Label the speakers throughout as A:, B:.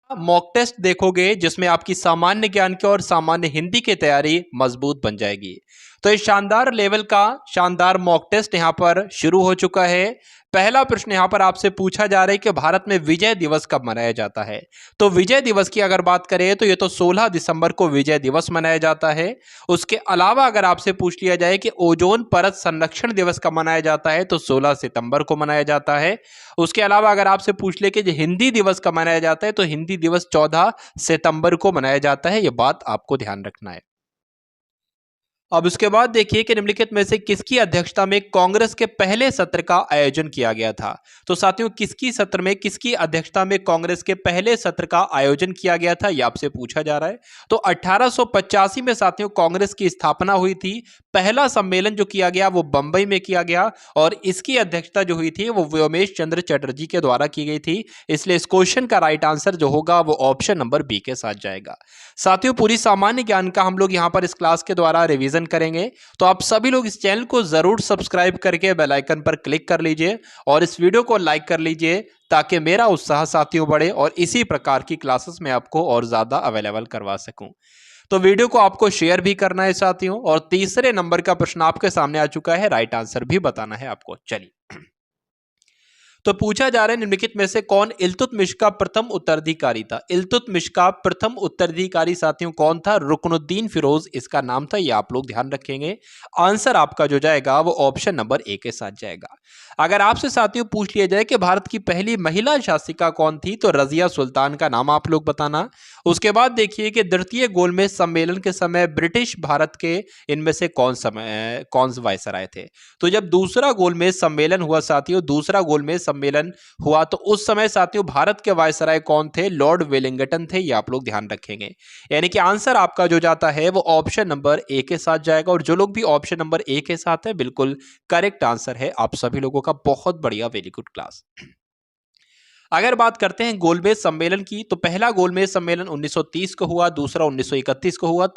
A: Mock test देखोगे जिसमें आपकी सामान्य ज्ञान की और सामान्य हिंदी की तैयारी मजबूत बन जाएगी। तो इस शानदार लेवल का शानदार मॉक टेस्ट यहां पर शुरू हो चुका है। पहला प्रश्न यहां पर आपसे पूछा जा रहा है कि भारत में विजय दिवस कब मनाया जाता है। तो विजय दिवस की अगर बात करें तो ये तो 16 दिसंबर को विजय दिवस मनाया जाता है। उसके अलावा अगर आपसे पूछ लिया जाए कि ओजोन परत संरक्षण दिवस कब मनाया जाता है तो 16 सितंबर को मनाया जाता है। उसके अलावा अगर आपसे पूछ ले कि हिंदी दिवस कब मनाया जाता है तो हिंदी दिवस 14 सितंबर को मनाया जाता है। यह बात आपको ध्यान रखना है। अब उसके बाद देखिए कि निम्नलिखित में से किसकी अध्यक्षता में कांग्रेस के पहले सत्र का आयोजन किया गया था। तो साथियों किसकी सत्र में किसकी अध्यक्षता में कांग्रेस के पहले सत्र का आयोजन किया गया था यह आपसे पूछा जा रहा है। तो 1885 में साथियों कांग्रेस की स्थापना हुई थी। पहला सम्मेलन जो किया गया वो बंबई में किया गया और इसकी अध्यक्षता जो हुई थी वो व्योमेश चंद्र चटर्जी के द्वारा की गई थी। इसलिए इस क्वेश्चन का राइट आंसर जो होगा वो ऑप्शन नंबर बी के साथ जाएगा। साथियों पूरी सामान्य ज्ञान का हम लोग यहाँ पर इस क्लास के द्वारा रिवीजन करेंगे, तो आप सभी लोग इस चैनल को जरूर सब्सक्राइब करके बेल आइकन पर क्लिक कर लीजिए और इस वीडियो को लाइक कर लीजिए ताकि मेरा उत्साह साथियों बढ़े और इसी प्रकार की क्लासेस में आपको और ज्यादा अवेलेबल करवा सकूं। तो वीडियो को आपको शेयर भी करना है साथियों। और तीसरे नंबर का प्रश्न आपके सामने आ चुका है, राइट आंसर भी बताना है आपको। चलिए तो पूछा जा रहा है निम्नलिखित में से कौन इल्तुतमिश का प्रथम उत्तराधिकारी था। इल्तुतमिश का प्रथम उत्तराधिकारी साथियों कौन था? रुकनुद्दीन फिरोज इसका नाम था। ये आप लोग ध्यान रखेंगे। आंसर आपका जो जाएगा वो ऑप्शन नंबर ए के साथ जाएगा। अगर आपसे साथियों पूछ लिया जाए कि भारत की पहली महिला शासिका कौन थी तो रजिया सुल्तान का नाम आप लोग बताना। उसके बाद देखिए कि द्वितीय गोलमेज सम्मेलन के समय ब्रिटिश भारत के इनमें से कौन वायसराय थे। तो जब दूसरा गोलमेज सम्मेलन हुआ साथियों, दूसरा गोलमेज सम्मेलन हुआ तो उस समय साथियों भारत के वायसराय कौन थे? लॉर्ड वेलिंगटन थे। ये आप लोग ध्यान रखेंगे। यानी कि आंसर आपका जो जाता है वो ऑप्शन नंबर ए के साथ जाएगा। और जो लोग भी ऑप्शन नंबर ए के साथ है बिल्कुल करेक्ट आंसर है आप सभी लोगों का। बहुत बढ़िया, वेरी गुड क्लास। अगर बात करते हैं गोलमेज सम्मेलन की तो पहला गोलमेज सम्मेलन 1930 को हुआ, दूसरा 1931 को हुआ,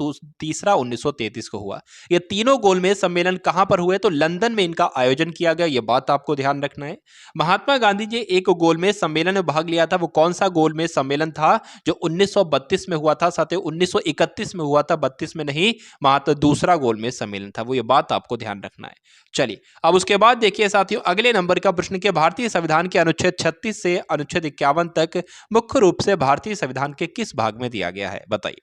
A: तीसरा 1933 को हुआ। ये तीनों गोलमेज सम्मेलन कहां पर हुए? तो लंदन में इनका आयोजन किया गया। ये बात आपको ध्यान रखना है। महात्मा गांधी जी एक गोलमेज सम्मेलन में भाग लिया था। वो कौन सा गोलमेज सम्मेलन था? जो 1932 में हुआ था साथियों। 1931 में हुआ था, 32 में नहीं। मात्र दूसरा गोलमेज सम्मेलन था वो। ये बात आपको ध्यान रखना है। चलिए अब उसके बाद देखिए साथियों अगले नंबर का प्रश्न के भारतीय संविधान के अनुच्छेद 36 से अनुच्छेद 51 तक मुख्य रूप से भारतीय संविधान के किस भाग में दिया गया है? बताइए।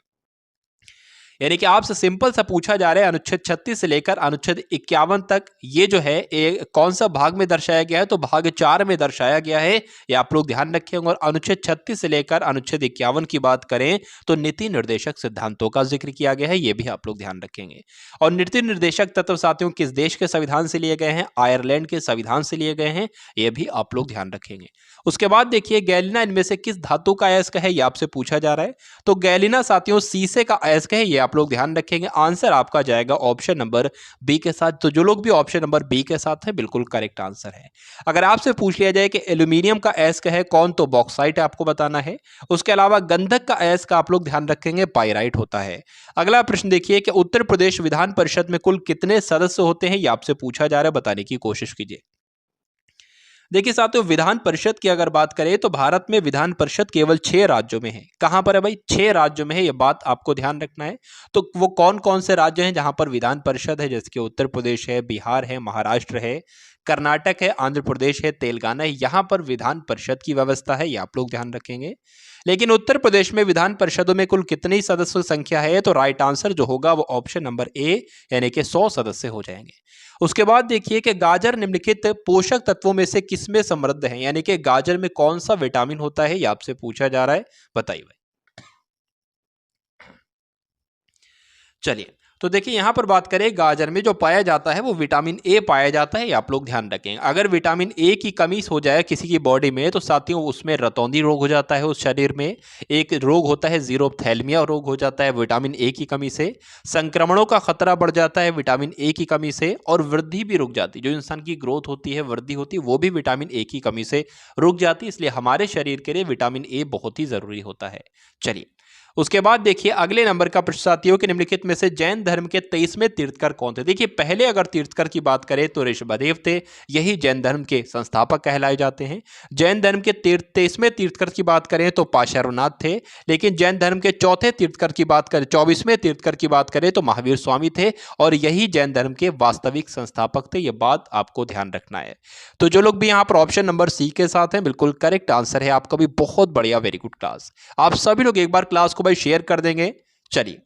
A: यानी कि आपसे सिंपल सा पूछा जा रहा है अनुच्छेद 36 से लेकर अनुच्छेद 51 तक ये जो है कौन सा भाग में दर्शाया गया है? तो भाग 4 में दर्शाया गया है। ये आप लोग ध्यान रखेंगे। और अनुच्छेद 36 से लेकर अनुच्छेद 51 की बात करें तो नीति निर्देशक सिद्धांतों का जिक्र किया गया है। ये भी आप लोग ध्यान रखेंगे। और नीति निर्देशक तत्व साथियों किस देश के संविधान से लिए गए हैं? आयरलैंड के संविधान से लिए गए हैं। ये भी आप लोग ध्यान रखेंगे। उसके बाद देखिए गैलिना इनमें से किस धातु का अयस्क है? ये आपसे पूछा जा रहा है। तो गैलिना साथियों शीशे का अयस्क है। ये आप लोग ध्यान रखेंगे। आंसर आपका जाएगा ऑप्शन नंबर बी के साथ। तो जो लोग भी ऑप्शन नंबर बी के साथ हैं बिल्कुल करेक्ट आंसर है। अगर आपसे पूछ लिया जाए कि एल्यूमिनियम का अयस्क है कौन? तो बॉक्साइट आपको बताना है। उसके अलावा गंधक का अयस्क आप लोग ध्यान रखेंगे, पाइराइट होता है। अगला प्रश्न देखिए कि उत्तर प्रदेश विधान परिषद में कुल कितने सदस्य होते हैं? ये आपसे पूछा जा रहा है, बताने की कोशिश कीजिए। देखिए साथियों विधान परिषद की अगर बात करें तो भारत में विधान परिषद केवल 6 राज्यों में है। कहां पर है भाई? 6 राज्यों में है। यह बात आपको ध्यान रखना है। तो वो कौन कौन से राज्य हैं जहां पर विधान परिषद है? जैसे कि उत्तर प्रदेश है, बिहार है, महाराष्ट्र है, कर्नाटक है, आंध्र प्रदेश है, तेलंगाना है। यहां पर विधान परिषद की व्यवस्था है। ये आप लोग ध्यान रखेंगे। लेकिन उत्तर प्रदेश में विधान परिषदों में कुल कितनी सदस्य संख्या है? तो राइट आंसर जो होगा वो ऑप्शन नंबर ए यानी कि 100 सदस्य हो जाएंगे। उसके बाद देखिए कि गाजर निम्नलिखित पोषक तत्वों में से किसमें समृद्ध है? यानी कि गाजर में कौन सा विटामिन होता है? ये आपसे पूछा जा रहा है, बताइए भाई। चलिए तो देखिए यहां पर बात करें गाजर में जो पाया जाता है वो विटामिन ए पाया जाता है। ये आप लोग ध्यान रखें। अगर विटामिन ए की कमी हो जाए किसी की बॉडी में तो साथियों उसमें रतौंधी रोग हो जाता है। उस शरीर में एक रोग होता है, जीरोपथैल्मिया रोग हो जाता है विटामिन ए की कमी से। संक्रमणों का खतरा बढ़ जाता है विटामिन ए की कमी से। और वृद्धि भी रुक जाती है। जो इंसान की ग्रोथ होती है, वृद्धि होती है, वो भी विटामिन ए की कमी से रुक जाती है। इसलिए हमारे शरीर के लिए विटामिन ए बहुत ही जरूरी होता है। चलिए उसके बाद देखिए अगले नंबर का प्रश्न साथियों कि निम्नलिखित में से जैन धर्म के 23वें तीर्थकर कौन थे। देखिए पहले अगर तीर्थकर की बात करें तो ऋषभदेव थे, यही जैन धर्म के संस्थापक कहलाए जाते हैं। जैन धर्म के 23वें तीर्थकर की बात करें तो पार्श्वनाथ थे, लेकिन जैन धर्म के चौथे तीर्थकर की बात करें 24वें तीर्थकर की बात करें तो महावीर स्वामी थे, और यही जैन धर्म के वास्तविक संस्थापक थे। यह बात आपको ध्यान रखना है। तो जो लोग भी यहाँ पर ऑप्शन नंबर सी के साथ हैं, बिल्कुल करेक्ट आंसर है आपका भी। बहुत बढ़िया, वेरी गुड क्लास। आप सभी लोग एक बार क्लास को भाई शेयर कर देंगे। चलिए,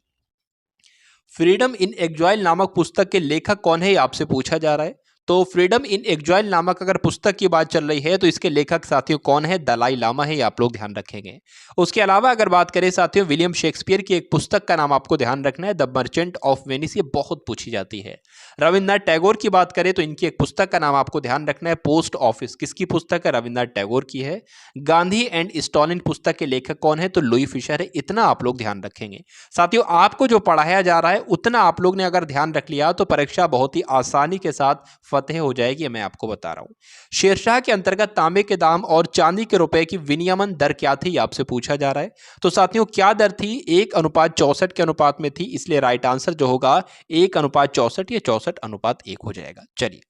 A: फ्रीडम इन एक्जाइल नामक पुस्तक के लेखक कौन है, ये आपसे पूछा जा रहा है। तो फ्रीडम इन एक्जाइल नामक अगर पुस्तक की बात चल रही है तो इसके लेखक साथियों कौन है, दलाई लामा है, ये आप लोग ध्यान रखेंगे। उसके अलावा अगर बात करें साथियों विलियम शेक्सपियर की एक पुस्तक का नाम आपको ध्यान रखना है, द मर्चेंट ऑफ वेनिस, ये बहुत पूछी जाती है। रविन्द्रनाथ टैगोर की बात करें तो इनकी एक पुस्तक का नाम आपको ध्यान रखना है, पोस्ट ऑफिस, किसकी पुस्तक है, रविन्द्रनाथ टैगोर की है। गांधी एंड स्टालिन पुस्तक के लेखक कौन है, तो लुई फिशर है। इतना आप लोग ध्यान रखेंगे साथियों। आपको जो पढ़ाया जा रहा है उतना आप लोग ने अगर ध्यान रख लिया तो परीक्षा बहुत ही आसानी के साथ फतेह हो जाएगी, मैं आपको बता रहा हूं। शेरशाह के अंतर्गत तांबे के दाम और चांदी के रुपए की विनियमन दर क्या थी, आपसे पूछा जा रहा है। तो साथियों क्या दर थी, 1:64 के अनुपात में थी, इसलिए राइट आंसर जो होगा 1:64 या 64:1 हो जाएगा। चलिए,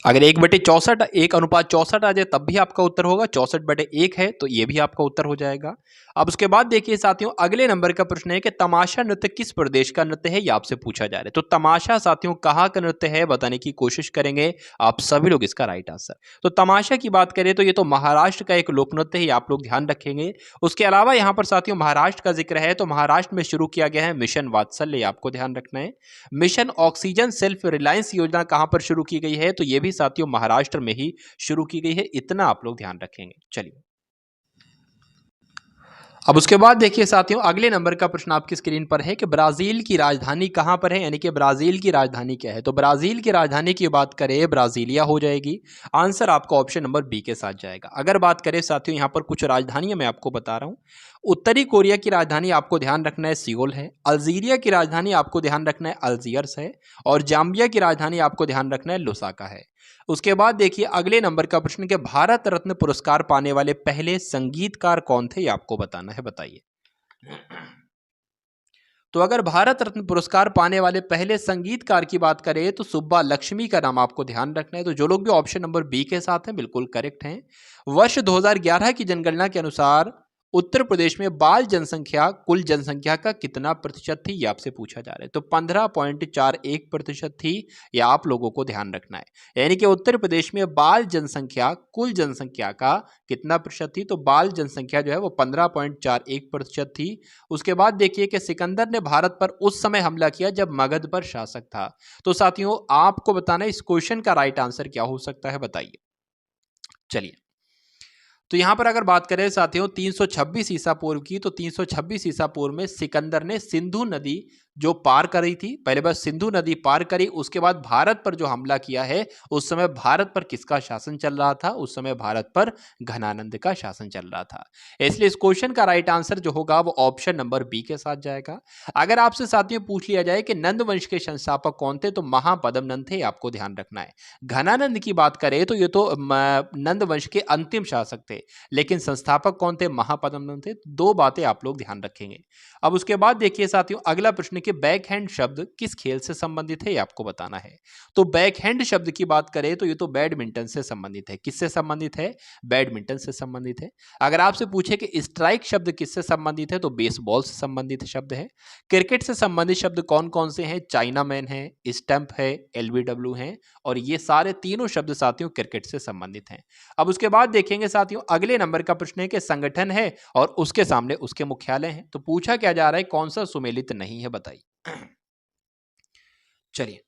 A: अगर 1/64 1:64 आ जाए तब भी आपका उत्तर होगा, 64/1 है तो ये भी आपका उत्तर हो जाएगा। अब उसके बाद देखिए साथियों अगले नंबर का प्रश्न है कि तमाशा नृत्य किस प्रदेश का नृत्य है, ये आपसे पूछा जा रहा है। तो तमाशा साथियों कहाँ का नृत्य है बताने की कोशिश करेंगे आप सभी लोग, इसका राइट आंसर। तो तमाशा की बात करें तो ये तो महाराष्ट्र का एक लोक नृत्य है, आप लोग ध्यान रखेंगे। उसके अलावा यहाँ पर साथियों महाराष्ट्र का जिक्र है तो महाराष्ट्र में शुरू किया गया है मिशन वात्सल्य, आपको ध्यान रखना है। मिशन ऑक्सीजन सेल्फ रिलायंस योजना कहां पर शुरू की गई है, तो यह भी साथियों महाराष्ट्र में ही शुरू की गई है, इतना आप लोग ध्यान रखेंगे। चलिए, अब उसके बाद देखिए साथियों अगले नंबर का प्रश्न आपकी स्क्रीन पर है कि ब्राजील की राजधानी कहां पर है, यानी कि ब्राजील की राजधानी क्या है। तो ब्राजील की राजधानी की बात करें ब्राजीलिया हो जाएगी। आंसर आपका ऑप्शन नंबर बी के साथ जाएगा। अगर बात करें साथियों यहां पर कुछ राजधानियां मैं आपको बता रहा हूं। उत्तरी कोरिया की राजधानी आपको ध्यान रखना है सियोल है। अल्जीरिया की राजधानी आपको ध्यान रखना है अल्जियर्स है। और जाम्बिया की राजधानी आपको ध्यान रखना है लुसाका है। उसके बाद देखिए अगले नंबर का प्रश्न कि भारत रत्न पुरस्कार पाने वाले पहले संगीतकार कौन थे, ये आपको बताना है, बताइए। तो अगर भारत रत्न पुरस्कार पाने वाले पहले संगीतकार की बात करें तो सुब्बा लक्ष्मी का नाम आपको ध्यान रखना है। तो जो लोग भी ऑप्शन नंबर बी के साथ हैं बिल्कुल करेक्ट हैं। वर्ष 2011 की जनगणना के अनुसार उत्तर प्रदेश में बाल जनसंख्या कुल जनसंख्या का कितना प्रतिशत थी, ये आपसे पूछा जा रहा है। तो 15.41% थी, यह आप लोगों को ध्यान रखना है। यानी कि उत्तर प्रदेश में बाल जनसंख्या कुल जनसंख्या का कितना प्रतिशत थी, तो बाल जनसंख्या जो है वो 15.41% थी। उसके बाद देखिए कि सिकंदर ने भारत पर उस समय हमला किया जब मगध पर शासक था। तो साथियों आपको बताना इस क्वेश्चन का राइट आंसर क्या हो सकता है, बताइए। चलिए, तो यहां पर अगर बात करें साथियों 326 ईसा पूर्व की, तो 326 ईसा पूर्व में सिकंदर ने सिंधु नदी जो पार करी थी, पहले बार सिंधु नदी पार करी, उसके बाद भारत पर जो हमला किया है उस समय भारत पर किसका शासन चल रहा था, उस समय भारत पर घनानंद का शासन चल रहा था। इसलिए इस क्वेश्चन का राइट आंसर जो होगा वो ऑप्शन नंबर बी के साथ जाएगा। अगर आपसे साथियों पूछ लिया जाए कि नंद वंश के संस्थापक कौन थे, तो महापद्म नंद थे, आपको ध्यान रखना है। घनानंद की बात करें तो ये तो नंद वंश के अंतिम शासक थे, लेकिन संस्थापक कौन थे, महापद्म नंद थे। दो बातें आप लोग ध्यान रखेंगे। अब उसके बाद देखिए साथियों अगला प्रश्न कि बैकहैंड शब्द किस खेल से संबंधित है, ये आपको बताना है। तो बैकहैंड शब्द की बात करें तो ये तो बैडमिंटन से संबंधित है। किससे संबंधित है, बैडमिंटन से संबंधित है। अगर आपसे पूछे कि स्ट्राइक शब्द किससे संबंधित है, तो बेसबॉल से संबंधित शब्द है। क्रिकेट से संबंधित शब्द कौन कौन से हैं, चाइना मैन है, स्टंप है, एलबीडब्ल्यू है, और ये सारे तीनों शब्द साथियों क्रिकेट से संबंधित हैं। अब उसके बाद देखेंगे साथियों अगले नंबर का प्रश्न है कि संगठन है और उसके सामने उसके मुख्यालय हैं। तो पूछा क्या जा रहा है, कौन सा सुमेलित नहीं है, बताइए। चलिए,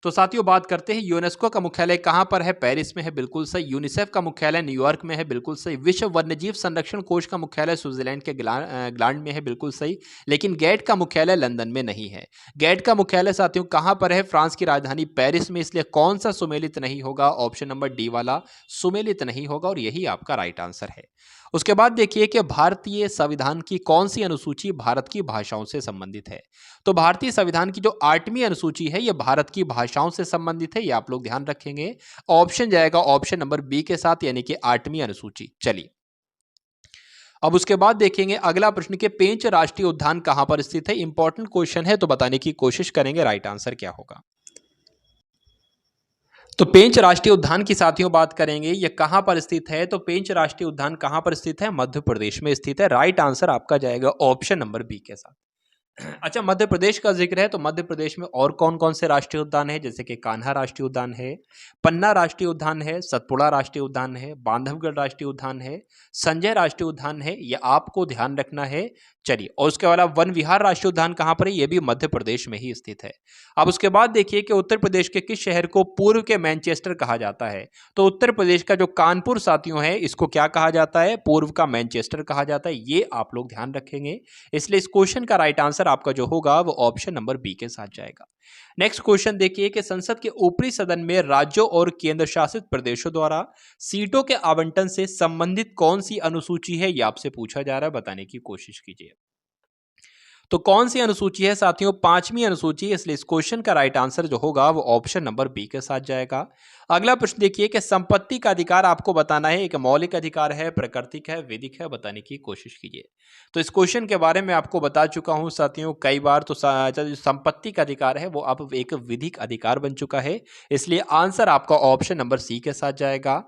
A: तो साथियों बात करते हैं यूनेस्को का मुख्यालय कहां पर है, पेरिस में है, बिल्कुल सही। यूनिसेफ का मुख्यालय न्यूयॉर्क में है, बिल्कुल सही। विश्व वन्यजीव संरक्षण कोष का मुख्यालय स्विट्जरलैंड के ग्लांड में है, बिल्कुल सही। लेकिन गैट का मुख्यालय लंदन में नहीं है। गैट का मुख्यालय साथियों कहां पर है, फ्रांस की राजधानी पेरिस में। इसलिए कौन सा सुमेलित नहीं होगा, ऑप्शन नंबर डी वाला सुमेलित नहीं होगा, और यही आपका राइट आंसर है। उसके बाद देखिए कि भारतीय संविधान की कौन सी अनुसूची भारत की भाषाओं से संबंधित है। तो भारतीय संविधान की जो 8वीं अनुसूची है यह भारत की भाषाओं से संबंधित है, ये आप लोग ध्यान रखेंगे। ऑप्शन जाएगा ऑप्शन नंबर बी के साथ, यानी कि 8वीं अनुसूची। चलिए, अब उसके बाद देखेंगे अगला प्रश्न के पेंच राष्ट्रीय उद्यान कहां पर स्थित है। इंपॉर्टेंट क्वेश्चन है तो बताने की कोशिश करेंगे राइट आंसर क्या होगा। तो पेंच राष्ट्रीय उद्यान की साथियों बात करेंगे ये कहां पर स्थित है। तो पेंच राष्ट्रीय उद्यान कहां पर स्थित है, मध्य प्रदेश में स्थित है। राइट आंसर आपका जाएगा ऑप्शन नंबर बी के साथ। अच्छा, मध्य प्रदेश का जिक्र है तो मध्य प्रदेश में और कौन कौन से राष्ट्रीय उद्यान है, जैसे कि कान्हा राष्ट्रीय उद्यान है, पन्ना राष्ट्रीय उद्यान है, सतपुड़ा राष्ट्रीय उद्यान है, बांधवगढ़ राष्ट्रीय उद्यान है, संजय राष्ट्रीय उद्यान है, ये आपको ध्यान रखना है। चलिए, और उसके अलावा वन विहार राष्ट्रीय उद्यान कहां पर है, ये भी मध्य प्रदेश में ही स्थित है। अब उसके बाद देखिए कि उत्तर प्रदेश के किस शहर को पूर्व के मैनचेस्टर कहा जाता है। तो उत्तर प्रदेश का जो कानपुर साथियों है इसको क्या कहा जाता है, पूर्व का मैनचेस्टर कहा जाता है। ये आप लोग ध्यान रखेंगे, इसलिए इस क्वेश्चन का राइट आंसर आपका जो होगा वो ऑप्शन नंबर बी के साथ जाएगा। नेक्स्ट क्वेश्चन देखिए कि संसद के ऊपरी सदन में राज्यों और केंद्र शासित प्रदेशों द्वारा सीटों के आवंटन से संबंधित कौन सी अनुसूची है, ये आपसे पूछा जा रहा है, बताने की कोशिश कीजिए। तो कौन सी अनुसूची है साथियों, पांचवी अनुसूची, इसलिए इस क्वेश्चन का राइट आंसर जो होगा वो ऑप्शन नंबर बी के साथ जाएगा। अगला प्रश्न देखिए कि संपत्ति का अधिकार आपको बताना है, एक मौलिक अधिकार है, प्राकृतिक है, विधिक है, बताने की कोशिश कीजिए। तो इस क्वेश्चन के बारे में आपको बता चुका हूं साथियों कई बार। तो जो संपत्ति का अधिकार है वो अब एक विधिक अधिकार बन चुका है, इसलिए आंसर आपका ऑप्शन नंबर सी के साथ जाएगा।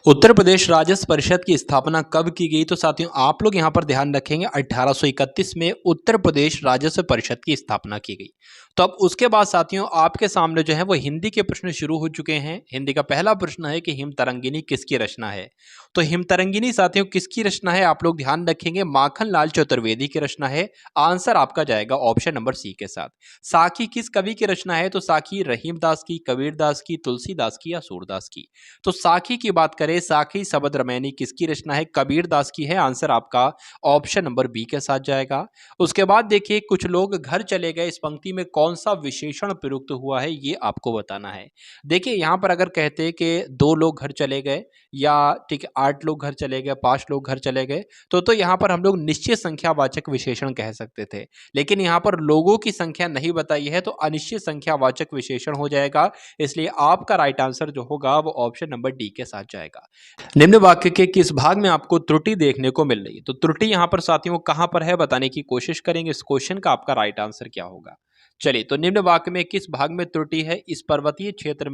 A: उत्तर प्रदेश राजस्व परिषद की स्थापना कब की गई, तो साथियों आप लोग यहां पर ध्यान रखेंगे 1831 में उत्तर प्रदेश राजस्व परिषद की स्थापना की गई। तो अब उसके बाद साथियों आपके सामने जो है वो हिंदी के प्रश्न शुरू हो चुके हैं। हिंदी का पहला प्रश्न है कि हिम तरंगिनी किसकी रचना है। तो हिम तरंगिनी साथियों किसकी रचना है, आप लोग ध्यान रखेंगे माखन लाल चतुर्वेदी की रचना है। आंसर आपका जाएगा ऑप्शन नंबर सी के साथ। साखी किस कवि की रचना है, तो साखी रहीमदास की, कबीरदास की, तुलसीदास की या सूरदास की। तो साखी की बात करें, साखी शबद रामायणी किसकी रचना है, कबीरदास की है। आंसर आपका ऑप्शन नंबर बी के साथ जाएगा। उसके बाद देखिए कुछ लोग घर चले गए, इस पंक्ति में कौन सा विशेषण प्रयुक्त हुआ है ये आपको बताना है। देखिए यहां पर अगर कहते हैं कि 2 लोग घर चले गए या ठीक 8 लोग घर चले गए, 5 लोग घर चले गए, तो यहां पर हम लोग निश्चित संख्यावाचक विशेषण कह सकते थे। लेकिन यहां पर लोगों की संख्या नहीं बताई है तो अनिश्चित संख्यावाचक विशेषण हो जाएगा, इसलिए आपका राइट आंसर जो होगा वो ऑप्शन नंबर डी के साथ जाएगा। निम्न वाक्य के किस भाग में आपको त्रुटि देखने को मिल रही है, तो त्रुटि यहां पर साथियों कहां पर है बताने की कोशिश करेंगे। इस क्वेश्चन का आपका राइट आंसर क्या होगा। चलिए, तो निम्न वाक्य में किस भाग में त्रुटि है, इस पर्वतीय क्षेत्र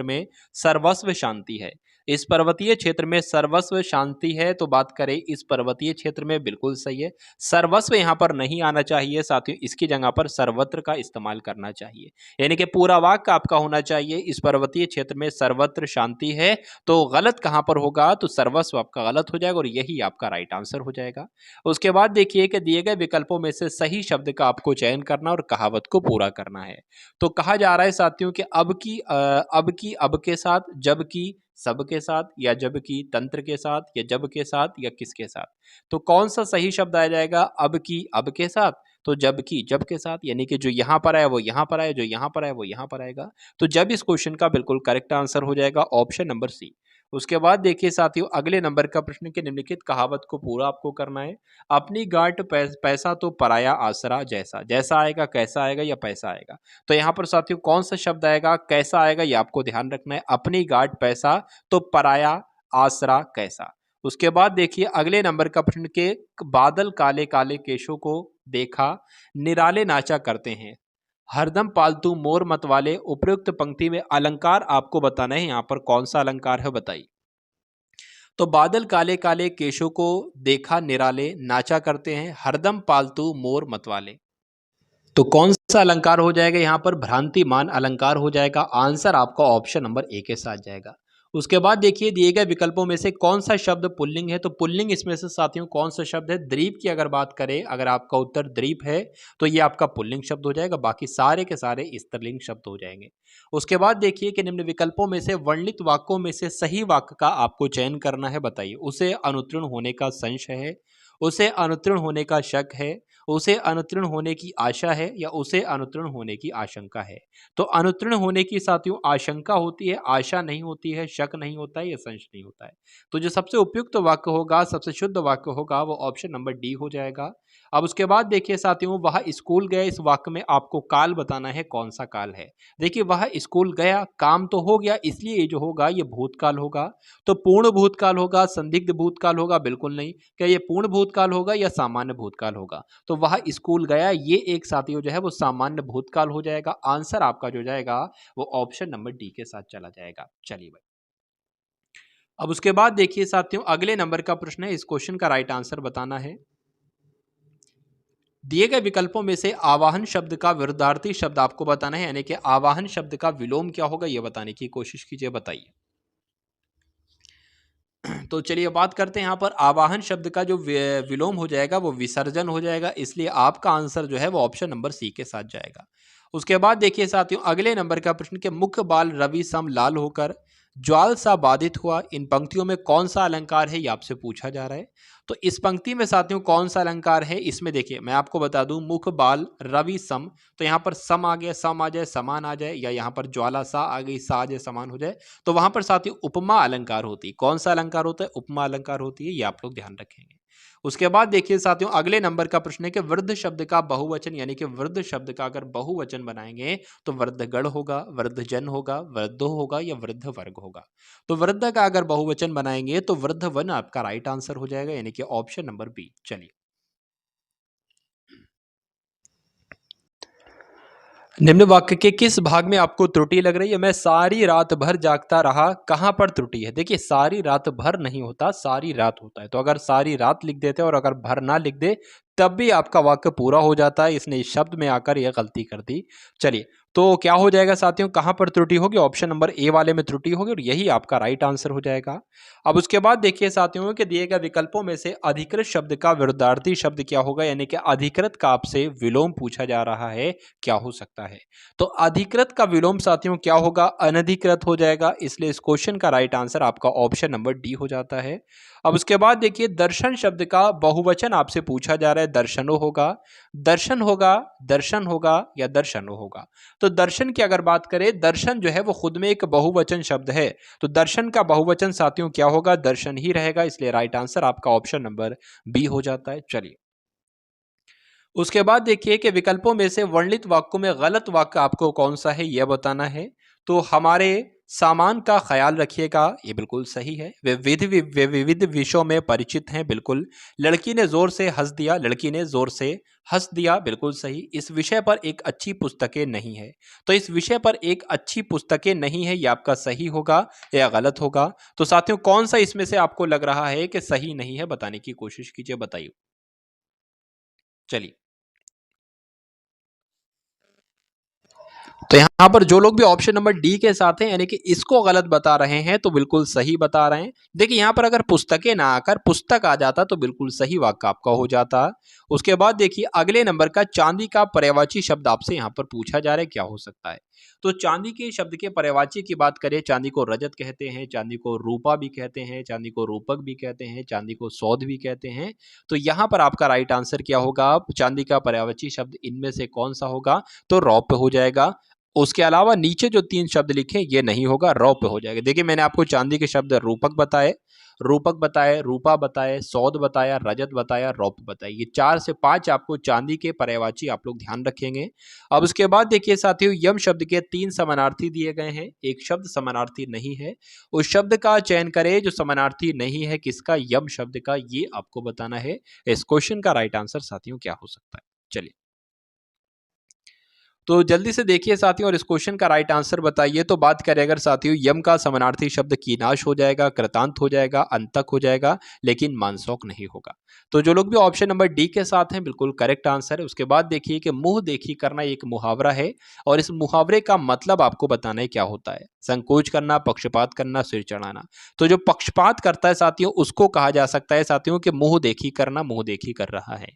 A: में सर्वस्व शांति है। इस पर्वतीय क्षेत्र में सर्वस्व शांति है, तो बात करें इस पर्वतीय क्षेत्र में, बिल्कुल सही है। सर्वस्व यहां पर नहीं आना चाहिए साथियों, इसकी जगह पर सर्वत्र का इस्तेमाल करना चाहिए, यानी कि पूरा वाक्य आपका होना चाहिए इस पर्वतीय क्षेत्र में सर्वत्र शांति है। तो गलत कहां पर होगा, तो सर्वस्व आपका गलत हो जाएगा और यही आपका राइट आंसर हो जाएगा। उसके बाद देखिए कि दिए गए विकल्पों में से सही शब्द का आपको चयन करना और कहावत को पूरा करना है। तो कहा जा रहा है साथियों कि अब के साथ, जब की सब के साथ, या जब की तंत्र के साथ, या जब के साथ, या किसके साथ। तो कौन सा सही शब्द आ जाएगा, अब की अब के साथ, तो जब की जब के साथ, यानी कि जो यहां पर आया वो यहां पर आया, जो यहां पर आया वो यहां पर आएगा। तो जब इस क्वेश्चन का बिल्कुल करेक्ट आंसर हो जाएगा ऑप्शन नंबर सी। उसके बाद देखिए साथियों अगले नंबर का प्रश्न के निम्नलिखित कहावत को पूरा आपको करना है। अपनी गांठ पैसा तो पराया आसरा जैसा, जैसा आएगा कैसा आएगा या पैसा आएगा। तो यहाँ पर साथियों कौन सा शब्द आएगा, कैसा आएगा, ये आपको ध्यान रखना है। अपनी गांठ पैसा तो पराया आसरा कैसा। उसके बाद देखिए अगले नंबर का प्रश्न के बादल काले काले केशों को देखा निराले नाचा करते हैं, हरदम पालतू मोर मत वाले। उपयुक्त पंक्ति में अलंकार आपको बताना है, यहां पर कौन सा अलंकार है बताइए। तो बादल काले काले केशों को देखा निराले नाचा करते हैं, हरदम पालतू मोर मतवाले। तो कौन सा अलंकार हो जाएगा यहाँ पर, भ्रांतिमान अलंकार हो जाएगा। आंसर आपका ऑप्शन नंबर ए के साथ जाएगा। उसके बाद देखिए दिए गए विकल्पों में से कौन सा शब्द पुल्लिंग है, तो पुल्लिंग इसमें से साथियों कौन सा शब्द है, द्वीप की अगर बात करें, अगर आपका उत्तर द्वीप है तो ये आपका पुल्लिंग शब्द हो जाएगा, बाकी सारे के सारे स्त्रीलिंग शब्द हो जाएंगे। उसके बाद देखिए कि निम्न विकल्पों में से वर्णित वाक्यों में से सही वाक्य का आपको चयन करना है, बताइए। उसे अनुत्तीर्ण होने का संशय है, उसे अनुत्तीर्ण होने का शक है, उसे अनुत्तीर्ण होने की आशा है, या उसे अनुत्तीर्ण होने की आशंका है। तो अनुत्तीर्ण होने की साथियों आशंका होती है, आशा नहीं होती है, शक नहीं होता है, या संशय नहीं होता है। तो जो सबसे उपयुक्त वाक्य होगा, सबसे शुद्ध वाक्य होगा वो ऑप्शन नंबर डी हो जाएगा। अब उसके बाद देखिए साथियों, वह स्कूल गए, इस वाक्य में आपको काल बताना है, कौन सा काल है। देखिए वह स्कूल गया, काम तो हो गया, इसलिए ये जो होगा ये भूतकाल होगा। तो पूर्ण भूतकाल होगा, संदिग्ध भूतकाल होगा, बिल्कुल नहीं। क्या ये पूर्ण भूतकाल होगा या सामान्य भूतकाल होगा? तो वह स्कूल गया, ये एक साथियों जो है वो सामान्य भूतकाल हो जाएगा। आंसर आपका जो जाएगा वो ऑप्शन नंबर डी के साथ चला जाएगा। चलिए भाई, अब उसके बाद देखिए साथियों, अगले नंबर का प्रश्न है, इस क्वेश्चन का राइट आंसर बताना है। दिए गए विकल्पों में से आवाहन शब्द का विरुद्धार्थी शब्द आपको बताना है, यानी कि आवाहन शब्द का विलोम क्या होगा यह बताने की कोशिश कीजिए, बताइए। तो चलिए बात करते हैं, यहाँ पर आवाहन शब्द का जो विलोम हो जाएगा वो विसर्जन हो जाएगा, इसलिए आपका आंसर जो है वो ऑप्शन नंबर सी के साथ जाएगा। उसके बाद देखिए साथियों, अगले नंबर का प्रश्न के मुख्य बाल रवि सम लाल होकर ज्वाल सा बाधित हुआ, इन पंक्तियों में कौन सा अलंकार है ये आपसे पूछा जा रहा है। तो इस पंक्ति में साथियों कौन सा अलंकार है, इसमें देखिए मैं आपको बता दूं, मुख बाल रवि सम, तो यहाँ पर सम आ गया, सम आ जाए, समान आ जाए, या यहाँ पर ज्वाला सा आ गई, सा आ जाए, समान हो जाए, तो वहां पर साथियों उपमा अलंकार होती है। कौन सा अलंकार होता है? उपमा अलंकार होती है, ये आप लोग ध्यान रखेंगे। उसके बाद देखिए साथियों, अगले नंबर का प्रश्न है कि वृद्ध शब्द का बहुवचन, यानी कि वृद्ध शब्द का अगर बहुवचन बनाएंगे तो वृद्धगण होगा, वृद्धजन होगा, वृद्धो होगा या वृद्ध वर्ग होगा। तो वृद्ध का अगर बहुवचन बनाएंगे तो वृद्धवन आपका राइट आंसर हो जाएगा, यानी कि ऑप्शन नंबर बी। चलिए, निम्न वाक्य के किस भाग में आपको त्रुटि लग रही है? मैं सारी रात भर जागता रहा, कहां पर त्रुटि है? देखिए सारी रात भर नहीं होता, सारी रात होता है। तो अगर सारी रात लिख देते और अगर भर ना लिख दे तब भी आपका वाक्य पूरा हो जाता है, इसने इस शब्द में आकर यह गलती कर दी। चलिए, तो क्या हो जाएगा साथियों, कहां पर त्रुटि होगी? ऑप्शन नंबर ए वाले में त्रुटि होगी और यही आपका राइट आंसर हो जाएगा। अब उसके बाद देखिए साथियों कि दिए गए विकल्पों में से अधिकृत शब्द का विरुद्धार्थी शब्द क्या होगा, यानी कि अधिकृत का आपसे विलोम पूछा जा रहा है, क्या हो सकता है? तो अधिकृत का विलोम साथियों क्या होगा? अनधिकृत हो जाएगा, इसलिए इस क्वेश्चन का राइट आंसर आपका ऑप्शन नंबर डी हो जाता है। अब उसके बाद देखिए, दर्शन शब्द का बहुवचन आपसे पूछा जा रहा है, दर्शनो होगा, दर्शन होगा, दर्शन होगा या दर्शनो होगा। तो दर्शन की अगर बात करें, दर्शन जो है वो खुद में एक बहुवचन शब्द है, तो दर्शन का बहुवचन साथियों क्या होगा? दर्शन ही रहेगा, इसलिए राइट आंसर आपका ऑप्शन नंबर बी हो जाता है। चलिए, उसके बाद देखिए कि विकल्पों में से वर्णित वाक्यों में गलत वाक्य आपको कौन सा है यह बताना है। तो हमारे सामान का ख्याल रखिएगा, ये बिल्कुल सही है। वे विविध विषयों में परिचित हैं, बिल्कुल। लड़की ने जोर से हंस दिया, लड़की ने जोर से हंस दिया, बिल्कुल सही। इस विषय पर एक अच्छी पुस्तकें नहीं है, तो इस विषय पर एक अच्छी पुस्तकें नहीं है, ये आपका सही होगा या गलत होगा? तो साथियों कौन सा इसमें से आपको लग रहा है कि सही नहीं है, बताने की कोशिश कीजिए, बताइए। चलिए, तो यहाँ पर जो लोग भी ऑप्शन नंबर डी के साथ हैं, यानी कि इसको गलत बता रहे हैं, तो बिल्कुल सही बता रहे हैं। देखिए यहाँ पर अगर पुस्तकें ना आकर पुस्तक आ जाता तो बिल्कुल सही वाक्य आपका हो जाता। उसके बाद देखिए अगले नंबर का चांदी का पर्यायवाची शब्द आपसे यहाँ पर पूछा जा रहा है, क्या हो सकता है? तो चांदी के शब्द के पर्यायवाची की बात करें, चांदी को रजत कहते हैं, चांदी को रूपा भी कहते हैं, चांदी को रूपक भी कहते हैं, चांदी को सौध भी कहते हैं। तो यहाँ पर आपका राइट आंसर क्या होगा? चांदी का पर्यायवाची शब्द इनमें से कौन सा होगा? तो रौप्य हो जाएगा। उसके अलावा नीचे जो 3 शब्द लिखे ये नहीं होगा, रौप्य हो जाएगा। देखिए मैंने आपको चांदी के शब्द रूपक बताए, रूपा बताए, सौद बताया, रजत बताया, रौप्य बताया। ये 4 से 5 आपको चांदी के पर्यायवाची आप लोग ध्यान रखेंगे। अब उसके बाद देखिए साथियों, यम शब्द के 3 समानार्थी दिए गए हैं, एक शब्द समानार्थी नहीं है। उस शब्द का चयन करें जो समानार्थी नहीं है, किसका? यम शब्द का, ये आपको बताना है। इस क्वेश्चन का राइट आंसर साथियों क्या हो सकता है? चलिए, तो जल्दी से देखिए साथियों और इस क्वेश्चन का राइट आंसर बताइए। तो बात करें अगर साथियों, यम का समानार्थी शब्द कीनाश हो जाएगा, कृतांत हो जाएगा, अंतक हो जाएगा, लेकिन मानसौक नहीं होगा। तो जो लोग भी ऑप्शन नंबर डी के साथ हैं बिल्कुल करेक्ट आंसर है। उसके बाद देखिए कि मुंह देखी करना एक मुहावरा है और इस मुहावरे का मतलब आपको बताना है क्या होता है। संकोच करना, पक्षपात करना, सिर चढ़ाना। तो जो पक्षपात करता है साथियों उसको कहा जा सकता है साथियों कि मुंह देखी करना, मुंह देखी कर रहा है।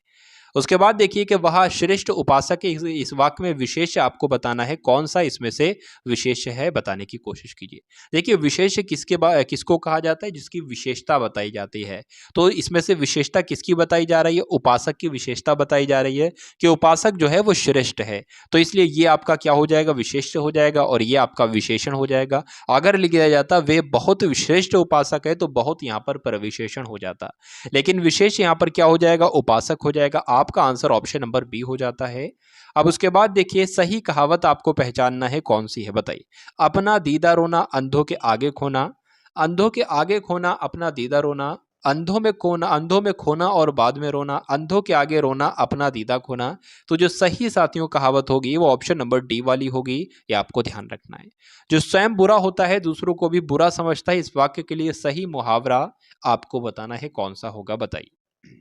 A: उसके बाद देखिए कि वह श्रेष्ठ उपासक है, इस वाक्य में विशेष आपको बताना है, कौन सा इसमें से विशेष है, बताने की कोशिश कीजिए। देखिए विशेष किसको कहा जाता है? जिसकी विशेषता बताई जाती है। तो इसमें से विशेषता किसकी बताई जा रही है? उपासक की विशेषता बताई जा रही है कि उपासक जो है वो श्रेष्ठ है, तो इसलिए ये आपका क्या हो जाएगा? विशेष हो जाएगा और ये आपका विशेषण हो जाएगा। अगर लिख दिया जाता वे बहुत श्रेष्ठ उपासक है तो बहुत यहाँ पर प्रविशेषण हो जाता, लेकिन विशेष यहाँ पर क्या हो जाएगा? उपासक हो जाएगा। आपका आंसर ऑप्शन नंबर बी हो जाता है। अब उसके बाद देखिए सही कहावत आपको पहचानना है कौन सी है, बताइए। अपना दीदा रोना अंधों के आगे खोना, अंधों के आगे खोना अपना दीदा रोना, अंधों में खोना और बाद में रोना, अंधों के आगे रोना अपना दीदा खोना। तो जो सही साथियों कहावत होगी वो ऑप्शन नंबर डी वाली होगी, ये आपको ध्यान रखना है। जो स्वयं बुरा होता है दूसरों को भी बुरा समझता है, इस वाक्य के लिए सही मुहावरा आपको बताना है कौन सा होगा, बताइए।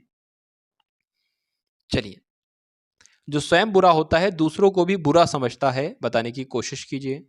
A: चलिए, जो स्वयं बुरा होता है दूसरों को भी बुरा समझता है, बताने की कोशिश कीजिए।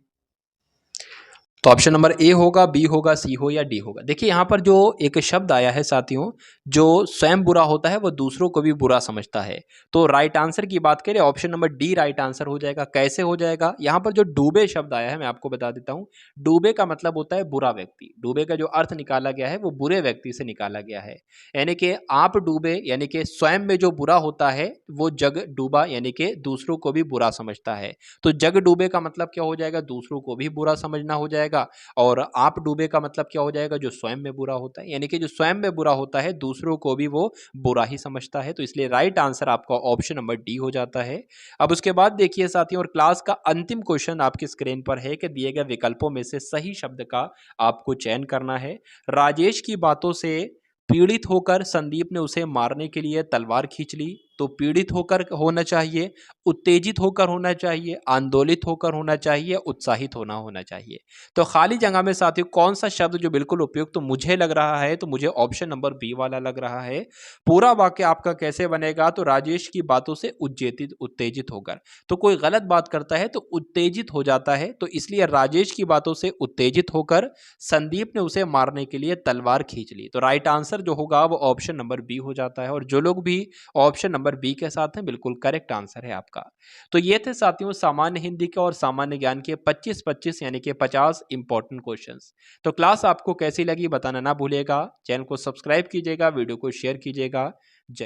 A: तो ऑप्शन नंबर ए होगा, बी होगा, सी हो या डी होगा। देखिए यहाँ पर जो एक शब्द आया है साथियों, जो स्वयं बुरा होता है वो दूसरों को भी बुरा समझता है। तो राइट आंसर की बात करें, option number D right answer हो जाएगा। कैसे हो जाएगा? यहाँ पर जो डूबे शब्द आया है मैं आपको बता देता हूँ। डूबे का मतलब होता है बुरा व्यक्ति। डूबे का जो अर्थ निकाला गया है वो बुरे व्यक्ति से निकाला गया है। यानी कि आप डूबे यानी कि स्वयं में जो बुरा होता है, वो जग डूबा यानी कि दूसरों को भी बुरा समझता है। तो जग डूबे का मतलब क्या हो जाएगा? दूसरों को भी बुरा समझना हो जाएगा। और आप डूबे का मतलब क्या हो जाएगा? जो स्वयं में बुरा होता है, यानी कि जो स्वयं में बुरा होता है दूसरों को भी वो बुरा ही समझता है। तो इसलिए राइट आंसर आपका ऑप्शन नंबर डी हो जाता है। अब उसके बाद देखिए साथियों, और क्लास का अंतिम क्वेश्चन आपकी स्क्रीन पर है कि दिए गए विकल्पों में से सही शब्द का आपको चयन करना है। राजेश की बातों से पीड़ित होकर संदीप ने उसे मारने के लिए तलवार खींच ली। तो पीड़ित होकर होना चाहिए, उत्तेजित होकर होना चाहिए, आंदोलित होकर होना चाहिए, उत्साहित होना चाहिए। तो खाली जगह में साथियों कौन सा शब्द जो बिल्कुल उपयुक्त तो मुझे लग रहा है, तो मुझे ऑप्शन नंबर बी वाला लग रहा है। पूरा वाक्य आपका कैसे बनेगा? तो राजेश की बातों से उत्तेजित होकर। तो कोई गलत बात करता है तो उत्तेजित हो जाता है, तो इसलिए राजेश की बातों से उत्तेजित होकर संदीप ने उसे मारने के लिए तलवार खींच ली। तो राइट आंसर जो होगा वो ऑप्शन नंबर बी हो जाता है। और जो लोग भी ऑप्शन नंबर बी के साथ हैं, बिल्कुल करेक्ट आंसर है आपका। तो ये थे साथियों सामान्य हिंदी के और सामान्य ज्ञान के 25-25 यानी कि 50 इंपॉर्टेंट क्वेश्चंस। तो क्लास आपको कैसी लगी बताना ना भूलिएगा। चैनल को सब्सक्राइब कीजिएगा, वीडियो को शेयर कीजिएगा।